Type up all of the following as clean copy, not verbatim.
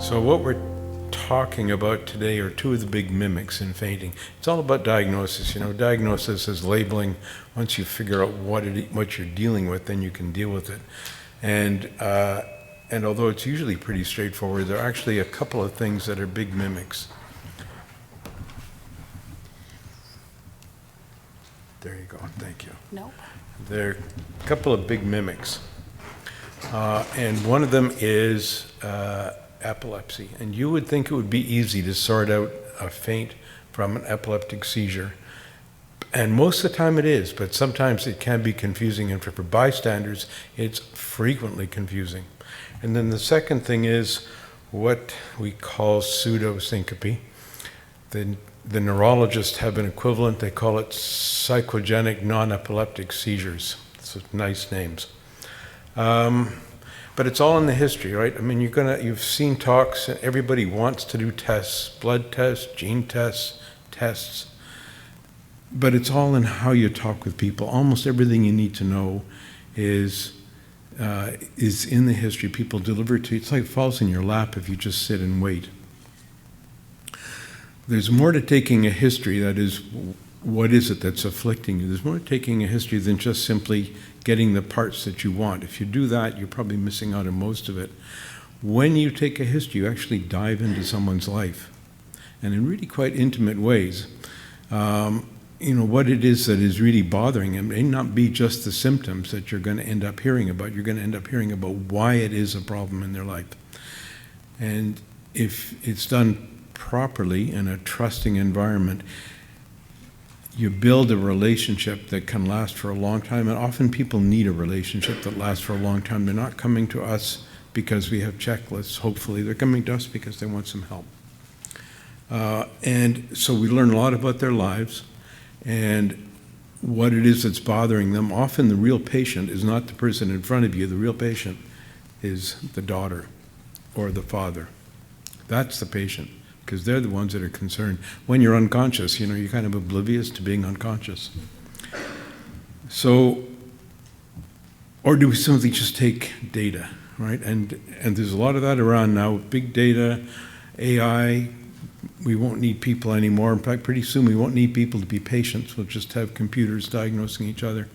So what we're talking about today are two of the big mimics in fainting. It's all about diagnosis. Diagnosis is labeling. Once you figure out what you're dealing with, then you can deal with it. And although it's usually pretty straightforward, there are actually a couple of things that are big mimics. There you go. Thank you. No. There are a couple of big mimics. And one of them is epilepsy. And you would think it would be easy to sort out a faint from an epileptic seizure. And most of the time it is, but sometimes it can be confusing. And for bystanders, it's frequently confusing. And then the second thing is what we call pseudosyncope. The neurologists have an equivalent. They call it psychogenic non-epileptic seizures. So nice names. But it's all in the history, right? I mean, you've seen talks, and everybody wants to do tests, blood tests, gene tests, but it's all in how you talk with people. Almost everything you need to know is in the history. People deliver it to you. It's like it falls in your lap if you just sit and wait. There's more to taking a history, that is, what is it that's afflicting you? There's more to taking a history than just simply getting the parts that you want. If you do that, you're probably missing out on most of it. When you take a history, you actually dive into someone's life, and in really quite intimate ways. What it is that is really bothering them may not be just the symptoms that you're going to end up hearing about. You're going to end up hearing about why it is a problem in their life. And if it's done properly in a trusting environment, you build a relationship that can last for a long time. And often people need a relationship that lasts for a long time. They're not coming to us because we have checklists, hopefully. They're coming to us because they want some help. And so we learn a lot about their lives and what it is that's bothering them. Often the real patient is not the person in front of you. The real patient is the daughter or the father. That's the patient, because they're the ones that are concerned. When you're unconscious, you're kind of oblivious to being unconscious. So, or do we simply just take data, right? And there's a lot of that around now. Big data, AI, we won't need people anymore. In fact, pretty soon we won't need people to be patients. We'll just have computers diagnosing each other.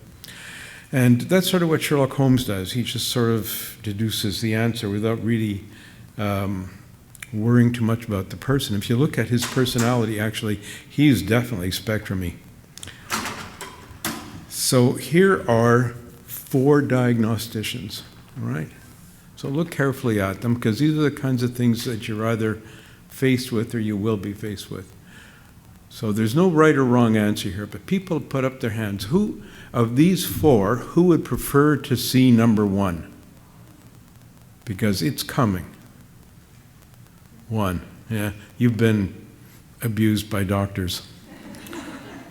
And that's sort of what Sherlock Holmes does. He just sort of deduces the answer without really worrying too much about the person. If you look at his personality, actually, he's definitely spectrum-y. So here are 4 diagnosticians, all right? So look carefully at them, because these are the kinds of things that you're either faced with or you will be faced with. So there's no right or wrong answer here, but people put up their hands. Who, of these 4, who would prefer to see number 1? Because it's coming. 1, yeah, you've been abused by doctors.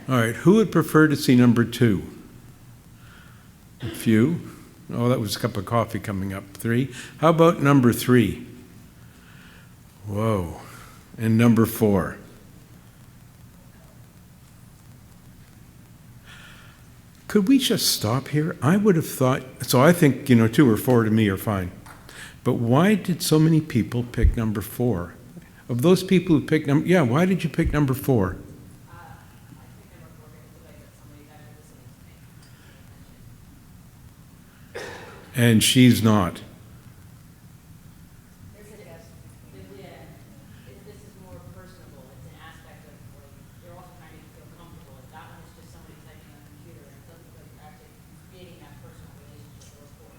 All right, who would prefer to see number 2? A few. Oh, that was a cup of coffee coming up. 3. How about number 3? Whoa. And number 4. Could we just stop here? I would have thought, so I think, 2 or 4 to me are fine. But why did so many people pick number 4? Of those people who picked why did you pick number 4? And she's not. This is more personable. It's an aspect of, you're also trying to feel comfortable. That one is just somebody typing on a computer, and it doesn't feel like you're actually creating that personal relationship or rapport.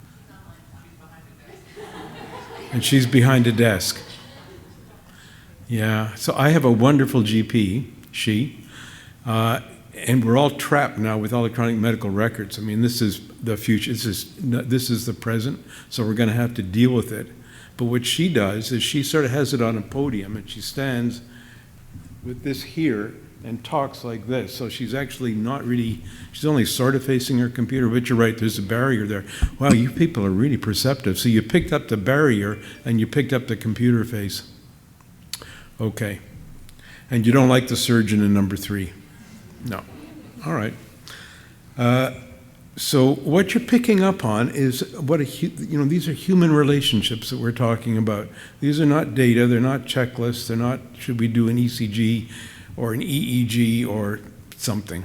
She's not like that. She's behind the desk. And she's behind a desk. Yeah, so I have a wonderful GP, and we're all trapped now with electronic medical records. I mean, this is the future, this is the present, so we're going to have to deal with it. But what she does is she sort of has it on a podium, and she stands with this here and talks like this. So she's actually not really, she's only sort of facing her computer, but you're right, there's a barrier there. Wow, you people are really perceptive. So you picked up the barrier, and you picked up the computer face. Okay. And you don't like the surgeon in number 3? No. All right. So what you're picking up on is these are human relationships that we're talking about. These are not data, they're not checklists, they're not, should we do an ECG or an EEG or something.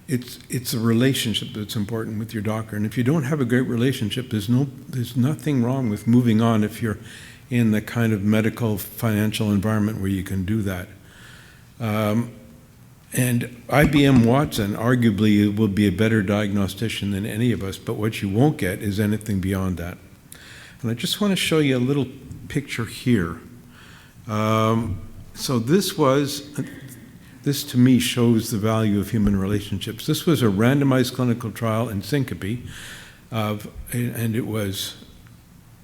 It's a relationship that's important with your doctor. And if you don't have a great relationship, there's nothing wrong with moving on if you're in the kind of medical, financial environment where you can do that. And IBM Watson arguably will be a better diagnostician than any of us, but what you won't get is anything beyond that. And I just want to show you a little picture here. So this to me shows the value of human relationships. This was a randomized clinical trial in syncope, and it was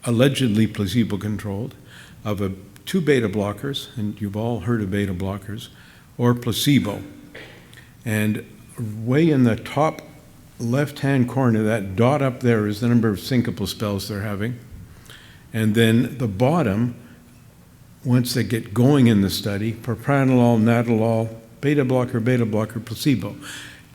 allegedly placebo-controlled, of 2 beta blockers, and you've all heard of beta blockers, or placebo. And way in the top left-hand corner, that dot up there is the number of syncopal spells they're having. And then the bottom, once they get going in the study, propranolol, nadolol, beta blocker, placebo.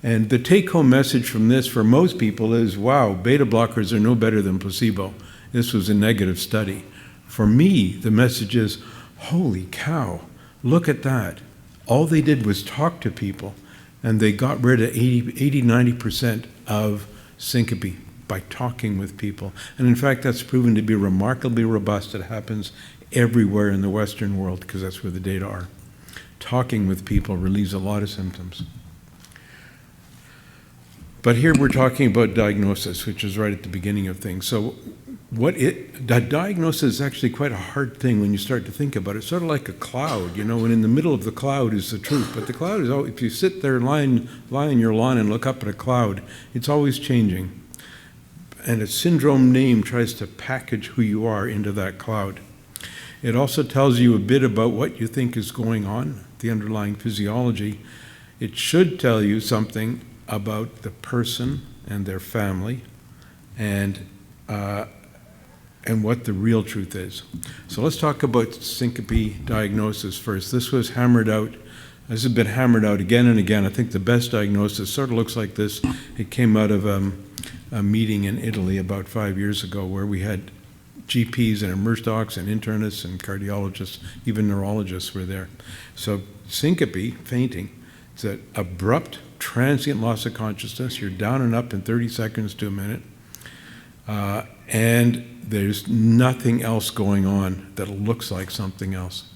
And the take-home message from this for most people is, wow, beta blockers are no better than placebo. This was a negative study. For me, the message is, holy cow, look at that. All they did was talk to people, and they got rid of 80-90% of syncope by talking with people. And in fact, that's proven to be remarkably robust. It happens everywhere in the Western world because that's where the data are. Talking with people relieves a lot of symptoms. But here we're talking about diagnosis, which is right at the beginning of things. So the diagnosis is actually quite a hard thing when you start to think about it. It's sort of like a cloud, and in the middle of the cloud is the truth. But the cloud is, if you sit there, lie on your lawn and look up at a cloud, it's always changing. And a syndrome name tries to package who you are into that cloud. It also tells you a bit about what you think is going on, the underlying physiology. It should tell you something about the person and their family and what the real truth is. So let's talk about syncope diagnosis first. This was hammered out. This has been hammered out again and again. I think the best diagnosis sort of looks like this. It came out of a meeting in Italy about 5 years ago where we had GPs and emerg docs and internists and cardiologists, even neurologists were there. So syncope, fainting, it's an abrupt, transient loss of consciousness. You're down and up in 30 seconds to a minute. And there's nothing else going on that looks like something else.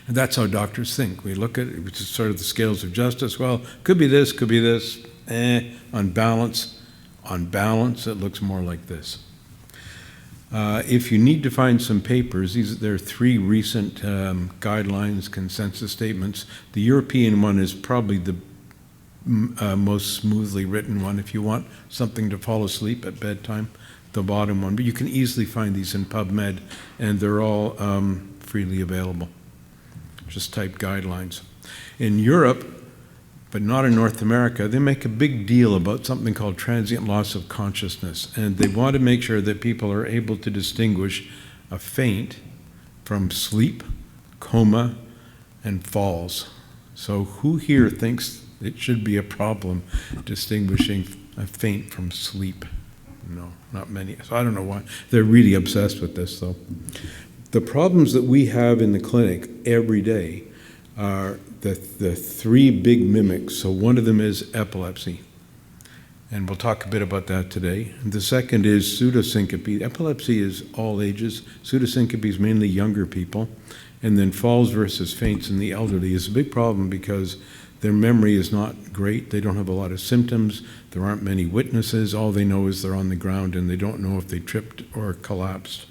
And that's how doctors think. We look at it, which is sort of the scales of justice. Well, could be this, could be this. On balance, it looks more like this. If you need to find some papers, there are 3 recent guidelines, consensus statements. The European one is probably the most smoothly written one. If you want something to fall asleep at bedtime, the bottom one. But you can easily find these in PubMed, and they're all freely available. Just type guidelines. In Europe, but not in North America, they make a big deal about something called transient loss of consciousness. And they want to make sure that people are able to distinguish a faint from sleep, coma, and falls. So who here thinks it should be a problem distinguishing a faint from sleep? No, not many. So I don't know why. They're really obsessed with this, though. The problems that we have in the clinic every day are the 3 big mimics. So one of them is epilepsy. And we'll talk a bit about that today. And the second is pseudosyncope. Epilepsy is all ages. Pseudosyncope is mainly younger people. And then falls versus faints in the elderly is a big problem because their memory is not great. They don't have a lot of symptoms. There aren't many witnesses. All they know is they're on the ground and they don't know if they tripped or collapsed.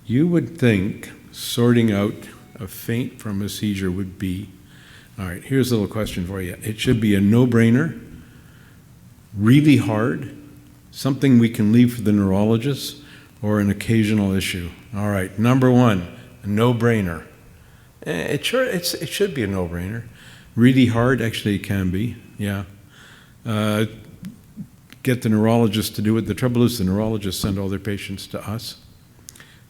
You would think sorting out a faint from a seizure would be, all right, here's a little question for you. It should be a no-brainer, really hard, something we can leave for the neurologist, or an occasional issue. All right, number 1, a no-brainer. It should be a no-brainer. Really hard, actually it can be, yeah. Get the neurologist to do it. The trouble is the neurologists send all their patients to us.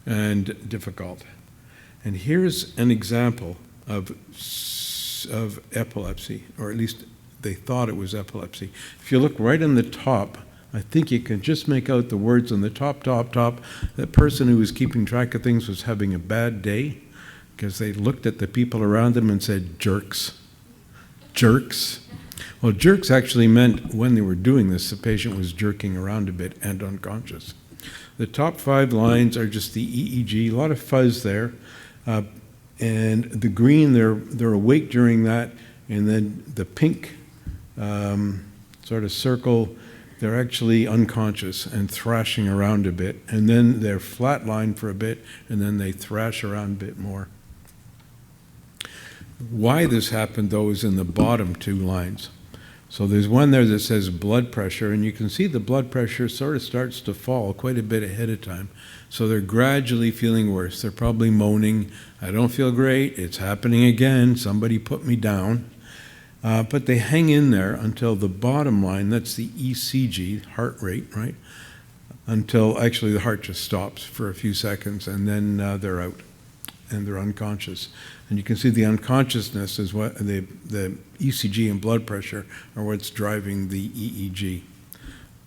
And difficult. And here's an example of epilepsy, or at least they thought it was epilepsy. If you look right on the top, I think you can just make out the words on the top. That person who was keeping track of things was having a bad day because they looked at the people around them and said, jerks. Jerks. Well, jerks actually meant when they were doing this, the patient was jerking around a bit and unconscious. The top 5 lines are just the EEG, a lot of fuzz there. And the green, they're awake during that. And then the pink sort of circle, they're actually unconscious and thrashing around a bit. And then they're flatlined for a bit, and then they thrash around a bit more. Why this happened, though, is in the bottom 2 lines. So there's one there that says blood pressure, and you can see the blood pressure sort of starts to fall quite a bit ahead of time. So they're gradually feeling worse. They're probably moaning, I don't feel great, it's happening again, somebody put me down. But they hang in there until the bottom line, that's the ECG, heart rate, right? Until actually the heart just stops for a few seconds, and then they're out and they're unconscious. And you can see the unconsciousness is what the ECG and blood pressure are what's driving the EEG.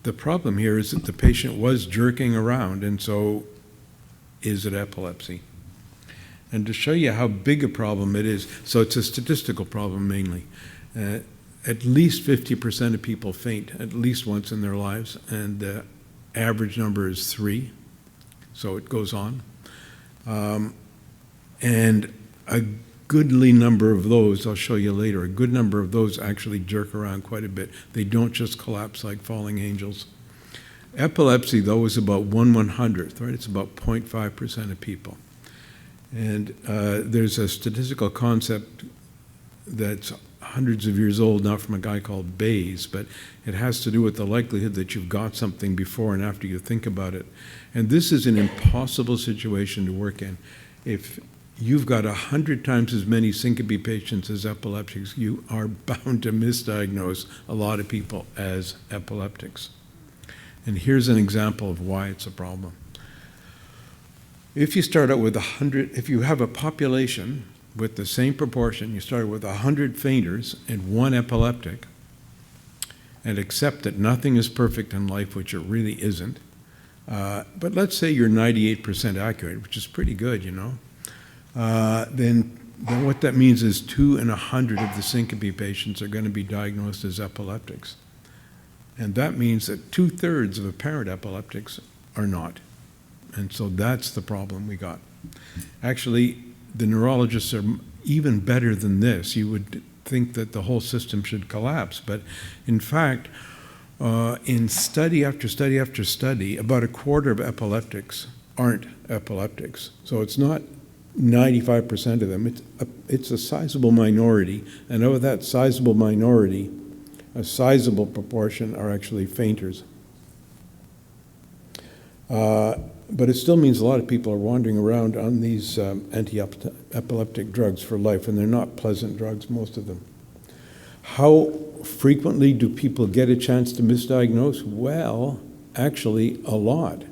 The problem here is that the patient was jerking around, and so is it epilepsy? And to show you how big a problem it is, so it's a statistical problem mainly. At least 50% of people faint at least once in their lives, and the average number is 3, so it goes on. And a goodly number of those, I'll show you later, a good number of those actually jerk around quite a bit. They don't just collapse like falling angels. Epilepsy, though, is about 1/100th, right? It's about 0.5% of people. And there's a statistical concept that's hundreds of years old now from a guy called Bayes, but it has to do with the likelihood that you've got something before and after you think about it. And this is an impossible situation to work in. If you've got 100 times as many syncope patients as epileptics, you are bound to misdiagnose a lot of people as epileptics. And here's an example of why it's a problem. If you start out with 100, if you have a population with the same proportion, you start with 100 fainters and 1 epileptic, and accept that nothing is perfect in life, which it really isn't, but let's say you're 98% accurate, which is pretty good, you know, then what that means is 2 in 100 of the syncope patients are going to be diagnosed as epileptics. And that means that 2/3 of apparent epileptics are not. And so that's the problem we got. Actually, the neurologists are even better than this. You would think that the whole system should collapse. But in fact, in study after study after study, about 1/4 of epileptics aren't epileptics. So it's not 95% of them. It's a sizable minority. And of that sizable minority, a sizable proportion are actually fainters. But it still means a lot of people are wandering around on these anti-epileptic drugs for life, and they're not pleasant drugs, most of them. How frequently do people get a chance to misdiagnose? Well, actually, a lot.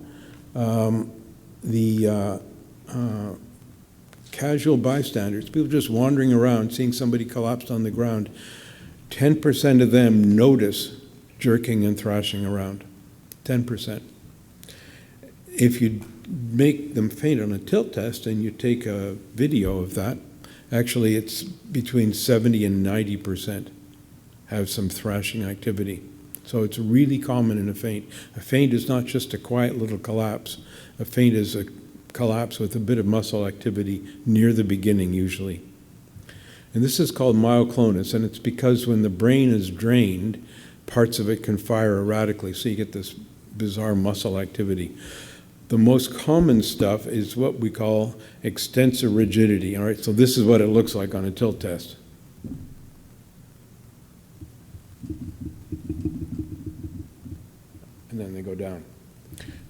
Casual bystanders, people just wandering around, seeing somebody collapsed on the ground, 10% of them notice jerking and thrashing around. 10%. If you make them faint on a tilt test and you take a video of that, actually it's between 70 and 90% have some thrashing activity. So it's really common in a faint. A faint is not just a quiet little collapse. A faint is a collapse with a bit of muscle activity near the beginning usually. And this is called myoclonus, and it's because when the brain is drained, parts of it can fire erratically, so you get this bizarre muscle activity. The most common stuff is what we call extensor rigidity. All right, so this is what it looks like on a tilt test. And then they go down.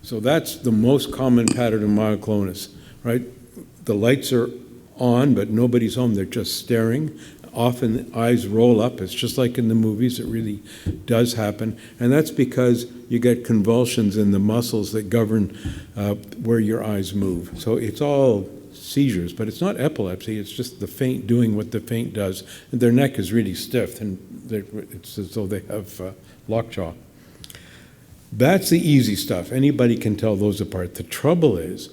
So that's the most common pattern of myoclonus, right? The lights are on, but nobody's home. They're just staring. Often eyes roll up. It's just like in the movies. It really does happen. And that's because you get convulsions in the muscles that govern where your eyes move. So it's all seizures, but it's not epilepsy, it's just the faint doing what the faint does. And their neck is really stiff, and it's as though they have lockjaw. That's the easy stuff. Anybody can tell those apart. The trouble is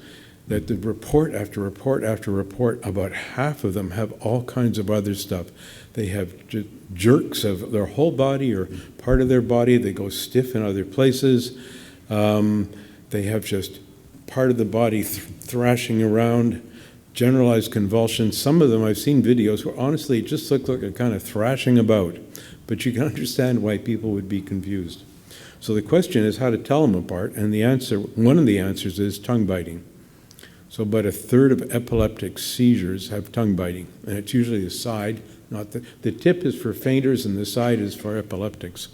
that the report after report after report, about half of them have all kinds of other stuff. They have jerks of their whole body or part of their body. They go stiff in other places. They have just part of the body thrashing around, generalized convulsions. Some of them, I've seen videos where honestly it just looks like a kind of thrashing about, but you can understand why people would be confused. So the question is how to tell them apart, and the answer, one of the answers is tongue biting. So about a third of epileptic seizures have tongue biting, and it's usually the side, not the tip is for fainters and the side is for epileptics.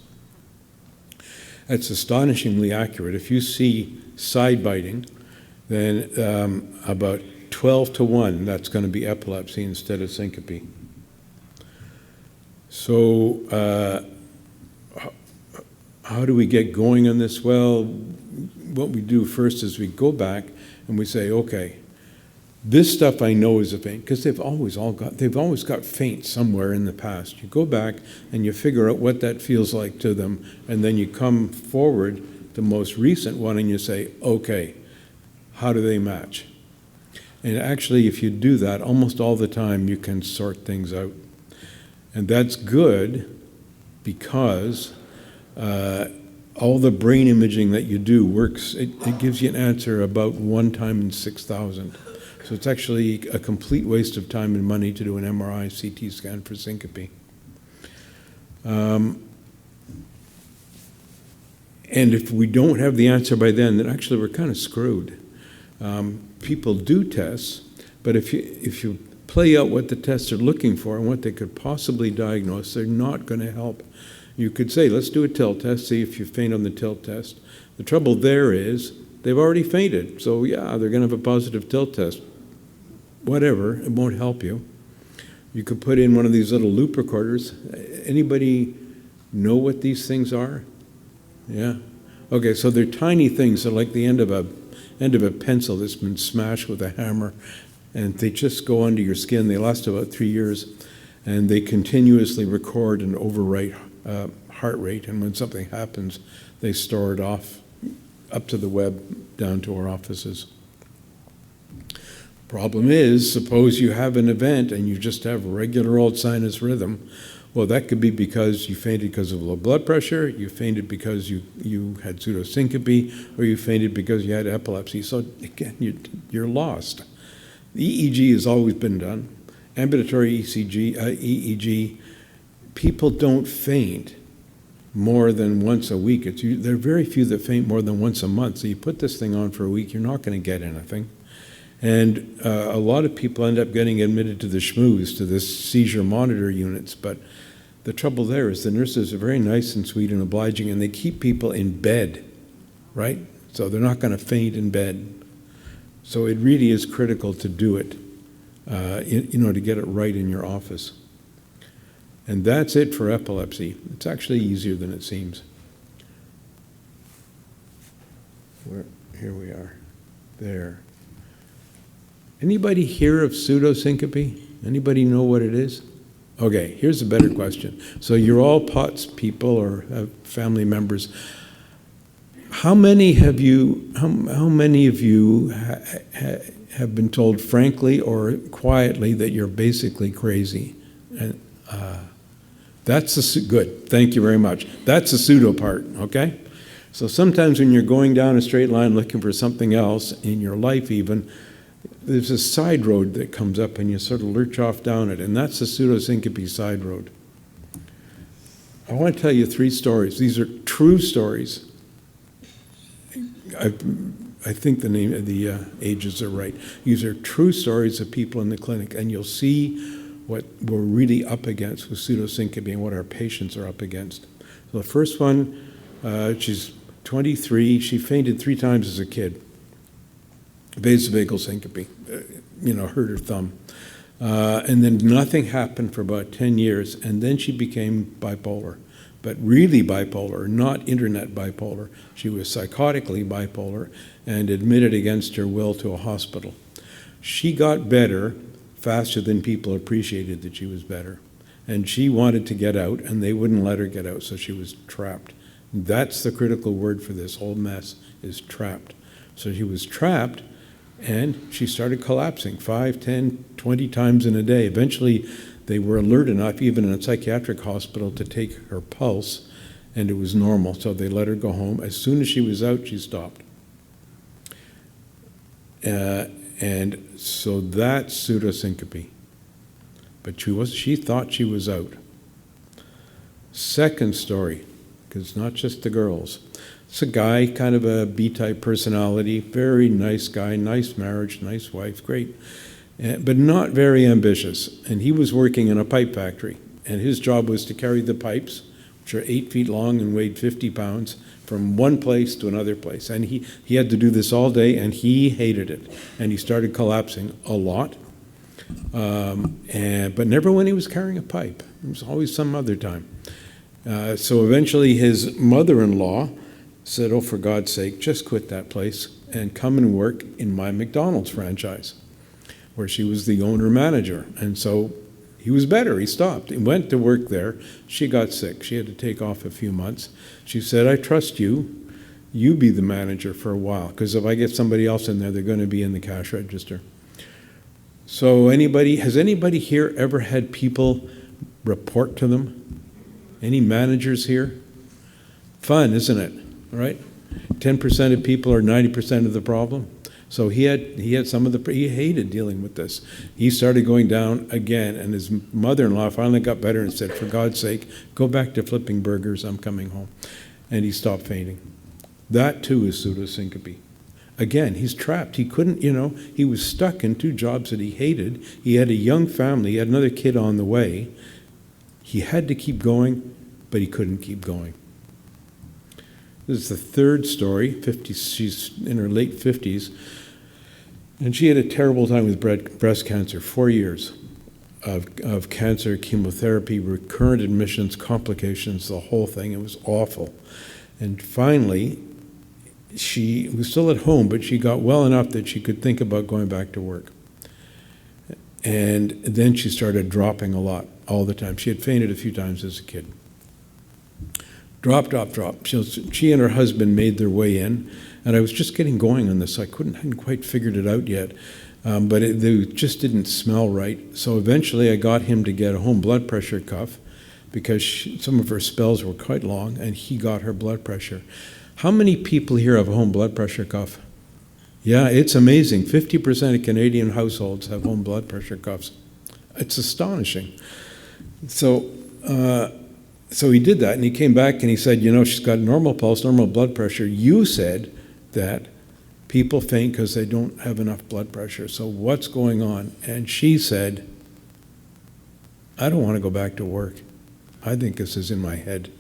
That's astonishingly accurate. If you see side biting, then about 12 to 1, that's going to be epilepsy instead of syncope. So how do we get going on this? Well, what we do first is we go back and we say, okay, this stuff I know is a faint, because they've always got faint somewhere in the past. You go back and you figure out what that feels like to them, and then you come forward, the most recent one, and you say, okay, how do they match? And actually, if you do that, almost all the time you can sort things out. And that's good because all the brain imaging that you do works. It gives you an answer about 1 time in 6,000. So it's actually a complete waste of time and money to do an MRI, CT scan for syncope. And if we don't have the answer by then actually we're kind of screwed. People do tests, but if you play out what the tests are looking for and what they could possibly diagnose, they're not going to help. You could say, let's do a tilt test, see if you faint on the tilt test. The trouble there is they've already fainted, so yeah, they're going to have a positive tilt test. Whatever, it won't help you. You could put in one of these little loop recorders. Anybody know what these things are? Yeah? Okay, so they're tiny things. They're like the end of a pencil that's been smashed with a hammer, and they just go under your skin. They last about 3 years, and they continuously record and overwrite heart rate, and when something happens, they store it off up to the web down to our offices. Problem is, suppose you have an event and you just have regular old sinus rhythm. Well, that could be because you fainted because of low blood pressure, you fainted because you had pseudosyncope, or you fainted because you had epilepsy. So again, you're lost. The EEG has always been done. Ambulatory EEG, people don't faint more than once a week. There are very few that faint more than once a month. So you put this thing on for a week, you're not going to get anything. And a lot of people end up getting admitted to the schmooze, to the seizure monitor units. But the trouble there is the nurses are very nice and sweet and obliging, and they keep people in bed, right? So they're not going to faint in bed. So it really is critical to do it, to get it right in your office. And that's it for epilepsy. It's actually easier than it seems. Here we are. There. Anybody hear of pseudosyncope? Anybody know what it is? Okay, here's a better question. So you're all POTS people or have family members. How many of you have been told frankly or quietly that you're basically crazy? And that's good. Thank you very much. That's the pseudo part, okay? So sometimes when you're going down a straight line looking for something else in your life even, there's a side road that comes up and you sort of lurch off down it, and that's the pseudosyncope side road. I want to tell you 3 stories. These are true stories. I think the name of the ages are right. These are true stories of people in the clinic, and you'll see what we're really up against with pseudosyncope and what our patients are up against. So the first one, she's 23. She fainted 3 times as a kid. Vasovagal syncope, hurt her thumb. And then nothing happened for about 10 years, and then she became bipolar, but really bipolar, not internet bipolar. She was psychotically bipolar and admitted against her will to a hospital. She got better faster than people appreciated that she was better. And she wanted to get out, and they wouldn't let her get out, so she was trapped. That's the critical word for this whole mess, is trapped. So she was trapped, and she started collapsing 5, 10, 20 times in a day. Eventually, they were alert enough, even in a psychiatric hospital, to take her pulse, and it was normal, so they let her go home. As soon as she was out, she stopped. And so that's pseudosyncope. But she thought she was out. Second story, because it's not just the girls. It's a guy, kind of a B-type personality, very nice guy, nice marriage, nice wife, great, but not very ambitious. And he was working in a pipe factory, and his job was to carry the pipes, which are 8 feet long and weighed 50 pounds, from one place to another place. And he had to do this all day, and he hated it. And he started collapsing a lot, but never when he was carrying a pipe. It was always some other time. So eventually his mother-in-law said, oh, for God's sake, just quit that place and come and work in my McDonald's franchise, where she was the owner-manager. And so he was better. He stopped. He went to work there. She got sick. She had to take off a few months. She said, I trust you. You be the manager for a while, because if I get somebody else in there, they're going to be in the cash register. So has anybody here ever had people report to them? Any managers here? Fun, isn't it? Right? 10% of people are 90% of the problem. So he had some of he hated dealing with this. He started going down again, and his mother-in-law finally got better and said, for God's sake, go back to flipping burgers, I'm coming home. And he stopped fainting. That too is pseudosyncope. Again, he's trapped. He couldn't, he was stuck in 2 jobs that he hated. He had a young family, he had another kid on the way. He had to keep going, but he couldn't keep going. This is the third story. She's in her late 50s. And she had a terrible time with breast cancer, 4 years of cancer, chemotherapy, recurrent admissions, complications, the whole thing. It was awful. And finally, she was still at home, but she got well enough that she could think about going back to work. And then she started dropping a lot, all the time. She had fainted a few times as a kid. Drop. She and her husband made their way in, and I was just getting going on this. I hadn't quite figured it out yet, but they just didn't smell right. So eventually I got him to get a home blood pressure cuff, because some of her spells were quite long, and he got her blood pressure. How many people here have a home blood pressure cuff? Yeah, it's amazing. 50% of Canadian households have home blood pressure cuffs. It's astonishing. So he did that, and he came back and he said, she's got normal pulse, normal blood pressure. You said that people faint because they don't have enough blood pressure. So what's going on? And she said, I don't want to go back to work. I think this is in my head.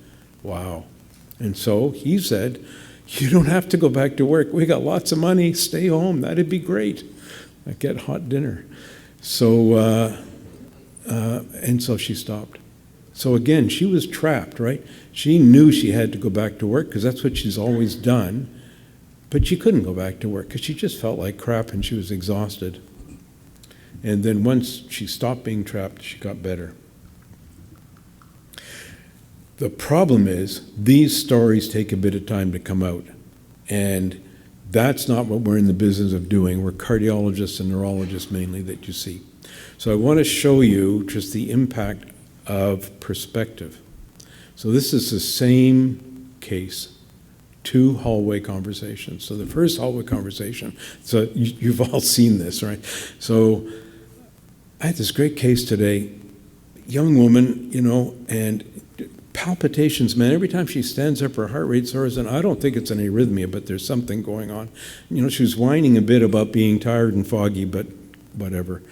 Wow. And so he said, you don't have to go back to work. We got lots of money. Stay home. That'd be great. I get hot dinner. So, and so she stopped. So again, she was trapped, right? She knew she had to go back to work because that's what she's always done, but she couldn't go back to work because she just felt like crap and she was exhausted. And then once she stopped being trapped, she got better. The problem is these stories take a bit of time to come out, and that's not what we're in the business of doing. We're cardiologists and neurologists mainly that you see. So I want to show you just the impact of perspective. So this is the same case, 2 hallway conversations. So the first hallway conversation, so you've all seen this, right? So I had this great case today, young woman, and palpitations, man. Every time she stands up, her heart rate soars, and I don't think it's an arrhythmia, but there's something going on. She was whining a bit about being tired and foggy, but whatever.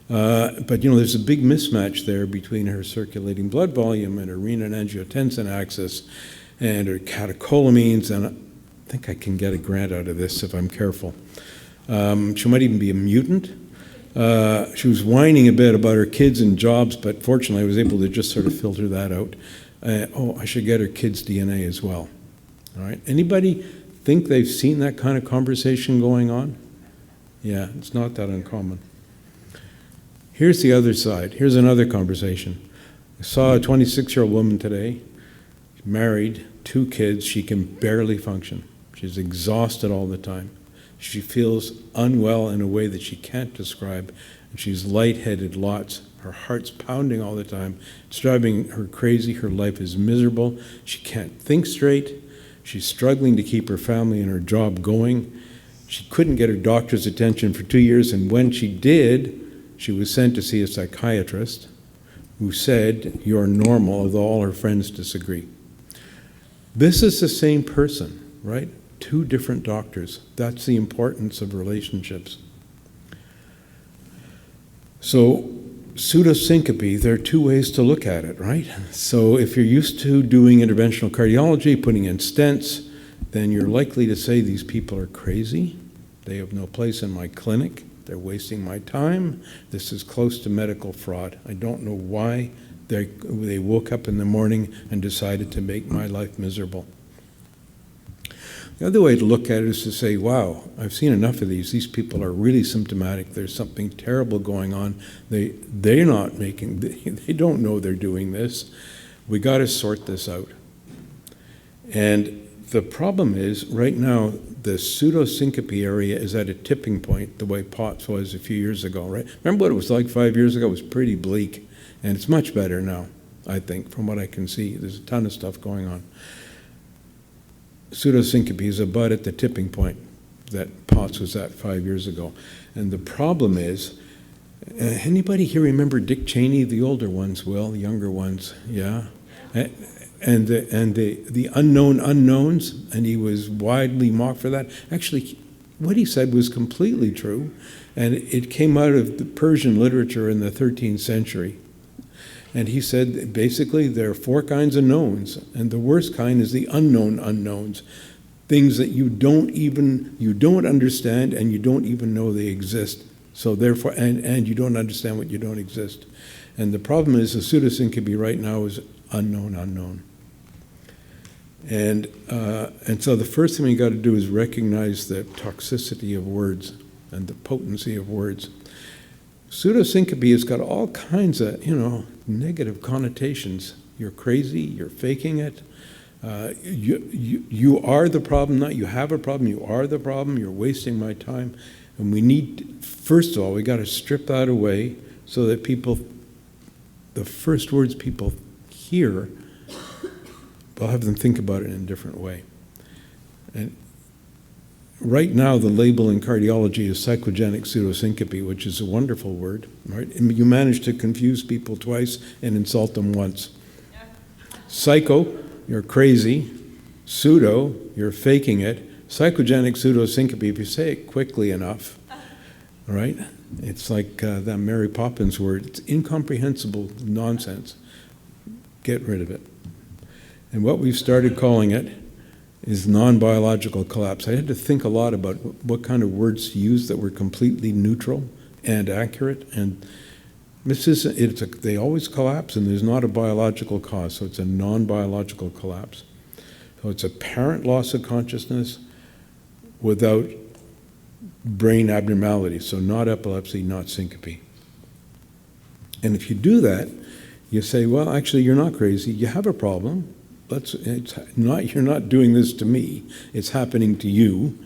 But there's a big mismatch there between her circulating blood volume and her renin-angiotensin axis and her catecholamines, and I think I can get a grant out of this if I'm careful. She might even be a mutant. She was whining a bit about her kids and jobs, but fortunately I was able to just sort of filter that out. I should get her kids' DNA as well. All right. Anybody think they've seen that kind of conversation going on? Yeah, it's not that uncommon. Here's the other side. Here's another conversation. I saw a 26-year-old woman today, married, 2 kids. She can barely function. She's exhausted all the time. She feels unwell in a way that she can't describe. And she's lightheaded lots. Her heart's pounding all the time. It's driving her crazy. Her life is miserable. She can't think straight. She's struggling to keep her family and her job going. She couldn't get her doctor's attention for 2 years, and when she did, she was sent to see a psychiatrist who said, "You're normal," although all her friends disagree. This is the same person, right? 2 different doctors. That's the importance of relationships. So, pseudosyncope, there are 2 ways to look at it, right? So if you're used to doing interventional cardiology, putting in stents, then you're likely to say these people are crazy. They have no place in my clinic. They're wasting my time. This is close to medical fraud. I don't know why they woke up in the morning and decided to make my life miserable. The other way to look at it is to say, wow, I've seen enough of these. These people are really symptomatic. There's something terrible going on. They don't know they're doing this. We got to sort this out. And the problem is, right now, the pseudosyncope area is at a tipping point, the way POTS was a few years ago, right? Remember what it was like 5 years ago? It was pretty bleak, and it's much better now, I think, from what I can see. There's a ton of stuff going on. Pseudosyncope is about at the tipping point that POTS was at 5 years ago. And the problem is, anybody here remember Dick Cheney? The older ones will, the younger ones, yeah? And the unknown unknowns, and he was widely mocked for that. Actually, what he said was completely true, and it came out of the Persian literature in the 13th century. And he said, basically, there are 4 kinds of knowns, and the worst kind is the unknown unknowns, things that you don't understand, and you don't even know they exist. So therefore, and you don't understand what you don't exist. And the problem is the pseudosyncope right now is unknown unknown. And so the first thing we got to do is recognize the toxicity of words and the potency of words. Pseudosyncope has got all kinds of, negative connotations. You're crazy, you're faking it. You are the problem, not you have a problem, you are the problem, you're wasting my time. And we need, first of all, we got to strip that away so that the first words people hear, we'll have them think about it in a different way. And right now, the label in cardiology is psychogenic pseudosyncope, which is a wonderful word, right? And you manage to confuse people twice and insult them once. Psycho, you're crazy. Pseudo, you're faking it. Psychogenic pseudosyncope, if you say it quickly enough, right? It's like that Mary Poppins word. It's incomprehensible nonsense. Get rid of it. And what we've started calling it is non-biological collapse. I had to think a lot about what kind of words to use that were completely neutral and accurate. And they always collapse, and there's not a biological cause, so it's a non-biological collapse. So it's apparent loss of consciousness without brain abnormality, so not epilepsy, not syncope. And if you do that, you say, well, actually, you're not crazy. You have a problem. You're not doing this to me. It's happening to you,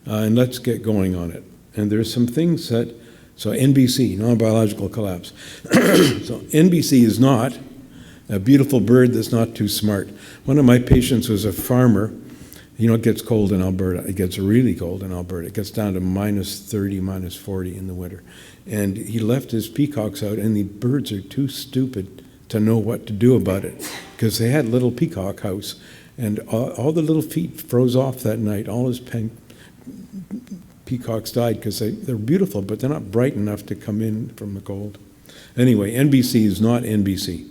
and let's get going on it. And there's some things so NBC, non-biological collapse. So NBC is not a beautiful bird that's not too smart. One of my patients was a farmer. It gets cold in Alberta. It gets really cold in Alberta. It gets down to -30, -40 in the winter. And he left his peacocks out, and the birds are too stupid to know what to do about it, because they had a little peacock house, and all the little feet froze off that night. All his peacocks died because they're beautiful, but they're not bright enough to come in from the cold. Anyway, NBC is not NBC.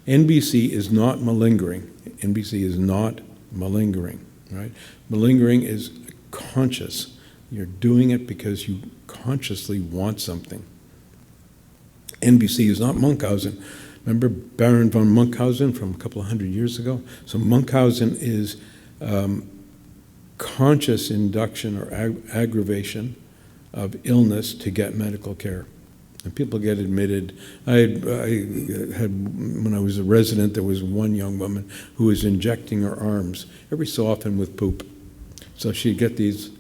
NBC is not malingering. NBC is not malingering, right? Malingering is conscious. You're doing it because you consciously want something. NBC is not Munchausen. Remember Baron von Munchausen from a couple of hundred years ago? So Munchausen is conscious induction or aggravation of illness to get medical care. And people get admitted. I had, when I was a resident, there was one young woman who was injecting her arms every so often with poop. So she'd get these,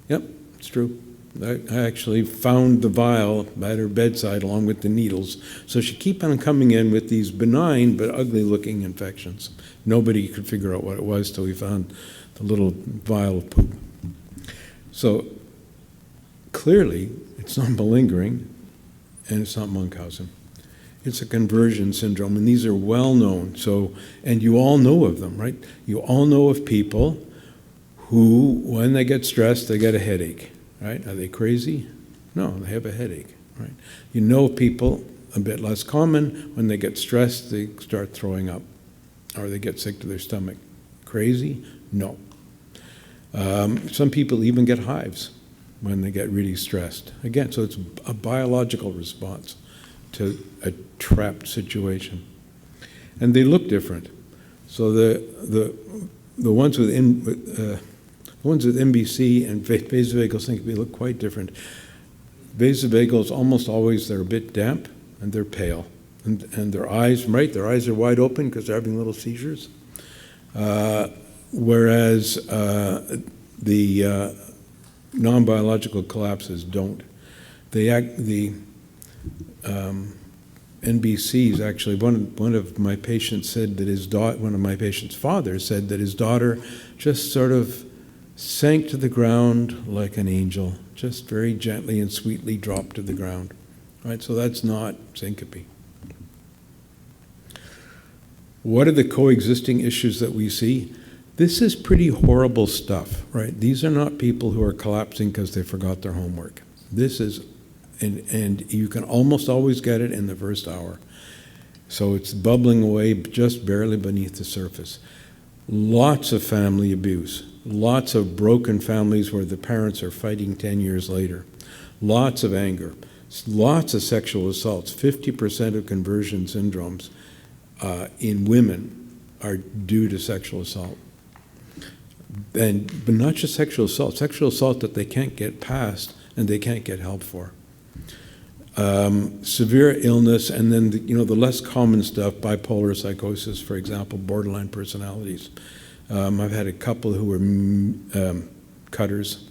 yep, it's true. I actually found the vial at her bedside along with the needles. So she kept on coming in with these benign but ugly-looking infections. Nobody could figure out what it was till we found the little vial of poop. So clearly, it's not malingering, and it's not Munchausen. It's a conversion syndrome, and these are well known. So, and you all know of them, right? You all know of people who, when they get stressed, they get a headache, right? Are they crazy? No, they have a headache, right? You know people, a bit less common, when they get stressed, they start throwing up, or they get sick to their stomach. Crazy? No. Some people even get hives when they get really stressed. Again, so it's a biological response to a trapped situation. And they look different. So the ones with MBC and vasovagal syncope look quite different. Vasovagals, almost always, they're a bit damp and they're pale. And their eyes, right, their eyes are wide open because they're having little seizures. Whereas the non-biological collapses don't. The NBCs, actually, one of my patients said that one of my patient's fathers said that his daughter just sort of sank to the ground like an angel, just very gently and sweetly dropped to the ground. Right, so that's not syncope. What are the coexisting issues that we see? This is pretty horrible stuff, right? These are not people who are collapsing because they forgot their homework. This is, and you can almost always get it in the first hour. So it's bubbling away just barely beneath the surface. Lots of family abuse, lots of broken families where the parents are fighting 10 years later, lots of anger, lots of sexual assaults. 50% of conversion syndromes in women are due to sexual assault. But not just sexual assault that they can't get past and they can't get help for. Severe illness, and then the less common stuff, bipolar psychosis, for example, borderline personalities. I've had a couple who were cutters,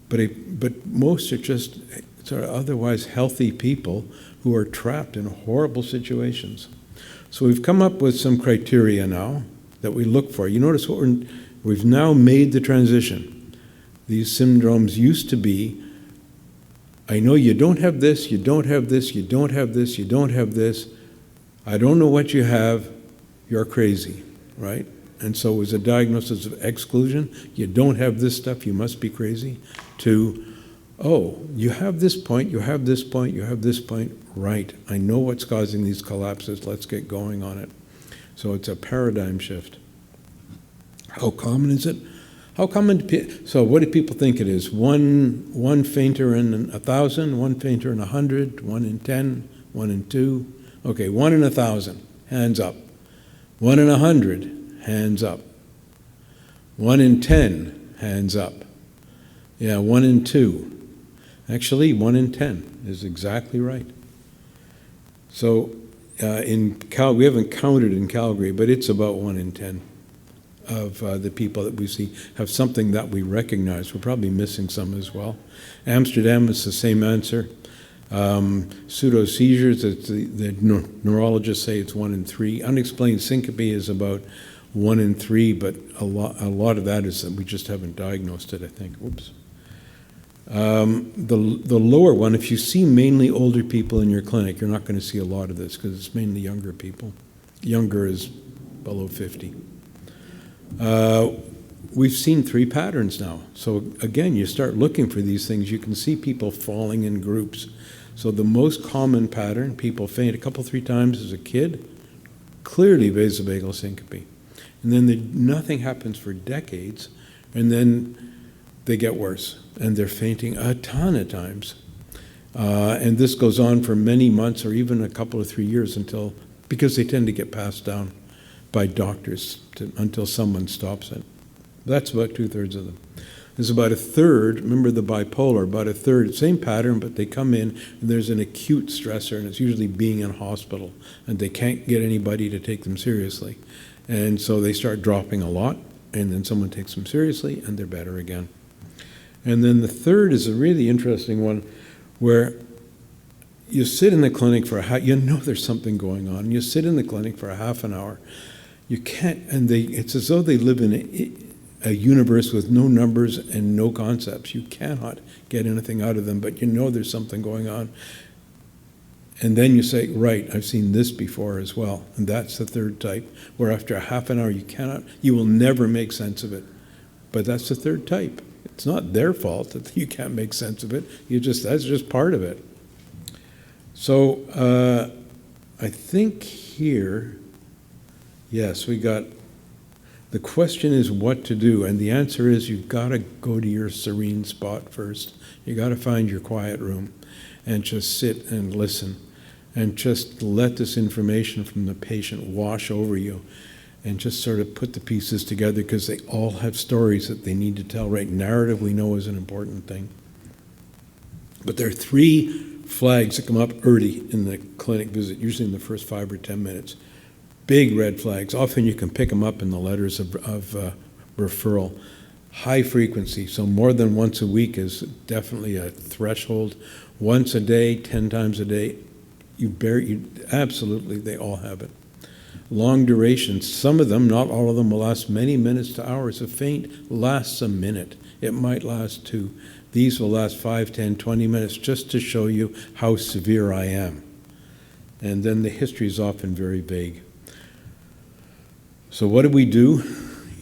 but most are just sort of otherwise healthy people who are trapped in horrible situations. So we've come up with some criteria now that we look for. You notice we've now made the transition. These syndromes used to be, I know you don't have this, you don't have this, you don't have this, you don't have this. I don't know what you have, you're crazy, right? And so it was a diagnosis of exclusion. You don't have this stuff, you must be crazy. To, oh, you have this point, you have this point, you have this point, right. I know what's causing these collapses, let's get going on it. So it's a paradigm shift. How common is it? How common? So what do people think it is? One fainter in 1,000, one fainter in 100, 1 in 10, 1 in 2. Okay, 1 in 1,000, hands up. 1 in 100, hands up. 1 in 10, hands up. Yeah, 1 in 2. Actually, 1 in 10 is exactly right. So we haven't counted in Calgary, but it's about 1 in 10. Of the people that we see have something that we recognize. We're probably missing some as well. Amsterdam is the same answer. Pseudo seizures, the neurologists say it's 1 in 3. Unexplained syncope is about 1 in 3, but a lot of that is that we just haven't diagnosed it, I think. Whoops. The lower one, if you see mainly older people in your clinic, you're not going to see a lot of this because it's mainly younger people. Younger is below 50. We've seen 3 patterns now. So again, you start looking for these things, you can see people falling in groups. So the most common pattern, people faint 2-3 times as a kid, clearly vasovagal syncope. And then nothing happens for decades, and then they get worse, and they're fainting a ton of times. And this goes on for many months or even 2 or 3 years because they tend to get passed down by doctors until someone stops it. That's about 2/3 of them. There's about a third, remember the bipolar, about a third, same pattern, but they come in and there's an acute stressor, and it's usually being in hospital, and they can't get anybody to take them seriously. And so they start dropping a lot, and then someone takes them seriously, and they're better again. And then the third is a really interesting one, where you sit in the clinic for you know there's something going on. You sit in the clinic for a half an hour. You can't, and it's as though they live in a universe with no numbers and no concepts. You cannot get anything out of them, but you know there's something going on. And then you say, right, I've seen this before as well. And that's the third type, where after a half an hour you will never make sense of it. But that's the third type. It's not their fault that you can't make sense of it. That's just part of it. So I think here, yes, we got, the question is what to do, and the answer is you've got to go to your serene spot first. You got to find your quiet room and just sit and listen and just let this information from the patient wash over you and just sort of put the pieces together, because they all have stories that they need to tell, right? Narrative, we know, is an important thing. But there are 3 flags that come up early in the clinic visit, usually in the first 5 or 10 minutes. Big red flags. Often you can pick them up in the letters of referral. High frequency, so more than once a week is definitely a threshold. Once a day, 10 times a day, absolutely, they all have it. Long duration, some of them, not all of them, will last many minutes to hours. A faint lasts a minute. It might last 2. These will last 5, 10, 20 minutes just to show you how severe I am. And then the history is often very vague. So what do?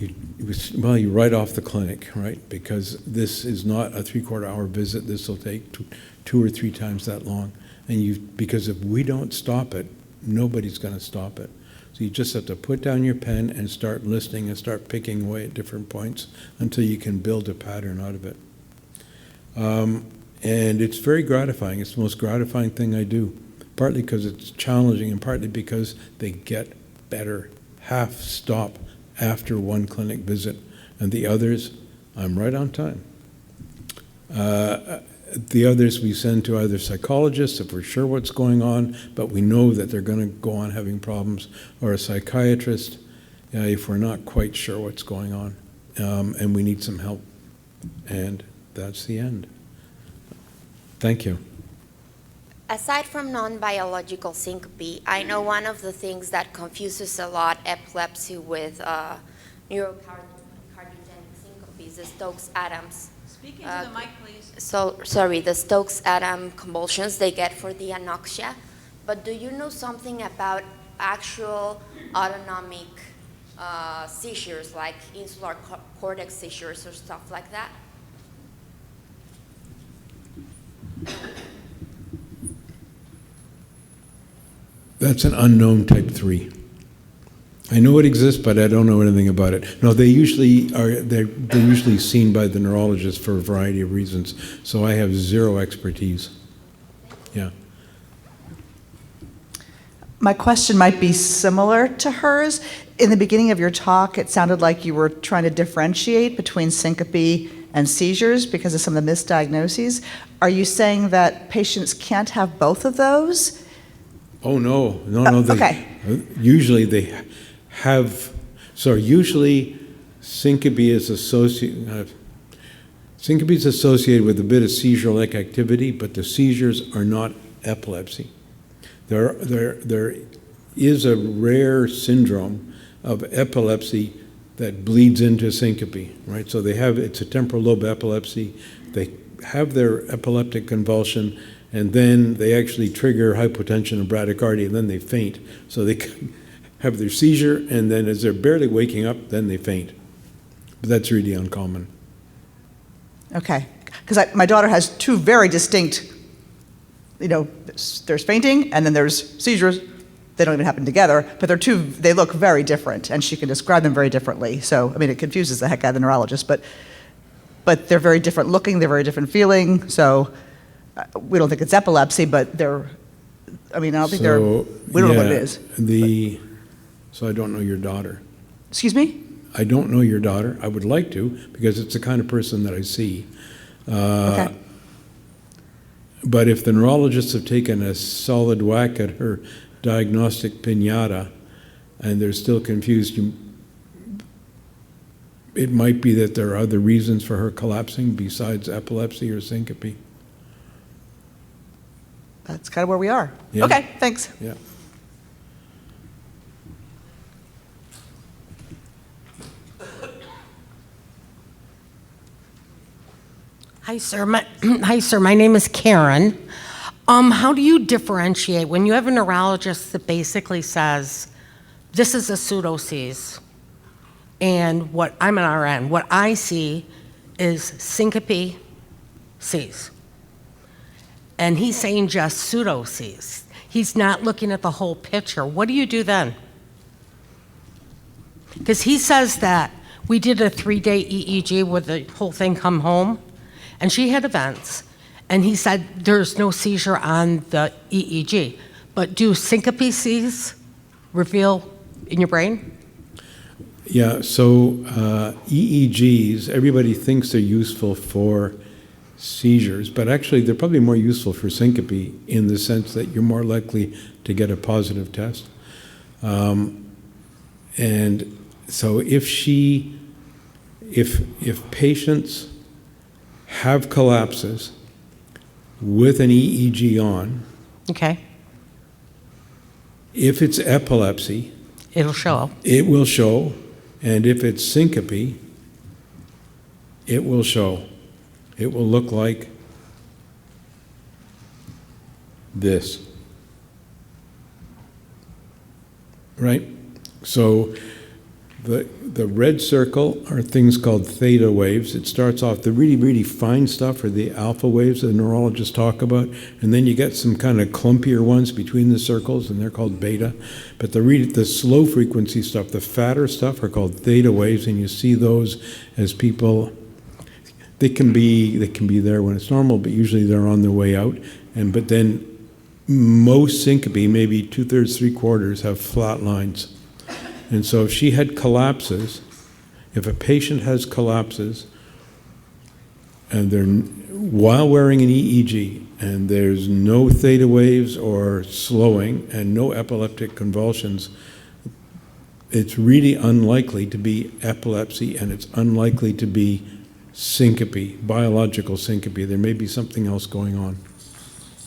You write off the clinic, right? Because this is not a 3/4 hour visit. This will take 2 or 3 times that long. And because if we don't stop it, nobody's going to stop it. So you just have to put down your pen and start listening and start picking away at different points until you can build a pattern out of it. And it's very gratifying. It's the most gratifying thing I do, partly because it's challenging and partly because they get better. Half stop after 1 clinic visit, and the others, I'm right on time. The others we send to either psychologists if we're sure what's going on, but we know that they're going to go on having problems, or a psychiatrist if we're not quite sure what's going on, and we need some help. And that's the end. Thank you. Aside from non-biological syncope, I know one of the things that confuses a lot epilepsy with neurocardiogenic syncope is the Stokes-Adams. Speaking to the mic, please. The Stokes-Adams convulsions they get for the anoxia. But do you know something about actual autonomic seizures, like insular cortex seizures or stuff like that? That's an unknown type 3. I know it exists, but I don't know anything about it. No, they're usually seen by the neurologist for a variety of reasons, so I have zero expertise. Yeah. My question might be similar to hers. In the beginning of your talk, it sounded like you were trying to differentiate between syncope and seizures because of some of the misdiagnoses. Are you saying that patients can't have both of those? Oh, no. Okay. Usually they have, usually syncope is associated with a bit of seizure-like activity, but the seizures are not epilepsy. There is a rare syndrome of epilepsy that bleeds into syncope, right? So it's a temporal lobe epilepsy. They have their epileptic convulsion, and then they actually trigger hypotension and bradycardia, and then they faint. So they have their seizure, and then as they're barely waking up, then they faint. But that's really uncommon. Okay, because my daughter has 2 very distinct, there's fainting and then there's seizures. They don't even happen together, but they look very different, and she can describe them very differently. So, it confuses the heck out of the neurologist, but they're very different looking, they're very different feeling. So we don't think it's epilepsy, but I don't think we don't know what it is. So I don't know your daughter. Excuse me? I don't know your daughter. I would like to, because it's the kind of person that I see. Okay. But if the neurologists have taken a solid whack at her diagnostic pinata and they're still confused, it might be that there are other reasons for her collapsing besides epilepsy or syncope. That's kind of where we are. Yeah. Okay, thanks. Yeah. Hi, sir. Hi, sir. My name is Karen. How do you differentiate when you have a neurologist that basically says, this is a pseudoseize, and what I'm an RN, what I see is syncope seize, and he's saying just pseudoseize. He's not looking at the whole picture. What do you do then? Because he says that we did a 3-day EEG where the whole thing come home, and she had events, and he said there's no seizure on the EEG. But do syncope seize reveal in your brain? Yeah, so EEGs, everybody thinks they're useful for seizures, but actually they're probably more useful for syncope in the sense that you're more likely to get a positive test. And so if patients have collapses with an EEG on, Okay, if it's epilepsy, it'll show up. it will show, and if it's syncope, it will show. It will look like this. Right? So the red circle are things called theta waves. It starts off, the really, really fine stuff are the alpha waves that neurologists talk about, and then you get some kind of clumpier ones between the circles, and they're called beta. But the slow frequency stuff, the fatter stuff, are called theta waves, and you see those as people, they can be there when it's normal, but usually they're on their way out. But then most syncope, maybe 2/3, 3/4, have flat lines. And so if she had collapses, if a patient has collapses, and they're while wearing an EEG, and there's no theta waves or slowing and no epileptic convulsions, it's really unlikely to be epilepsy, and it's unlikely to be syncope, biological syncope. There may be something else going on.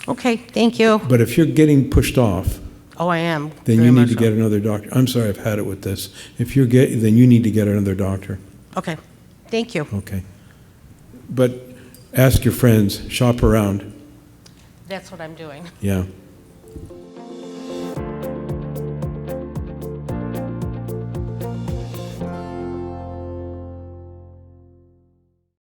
Okay, thank you. But if you're getting pushed off, Oh, I am. then very you need much to so. get another doctor. I'm sorry, I've had it with this. Then you need to get another doctor. Okay, thank you. Okay. But ask your friends, shop around. That's what I'm doing. Yeah.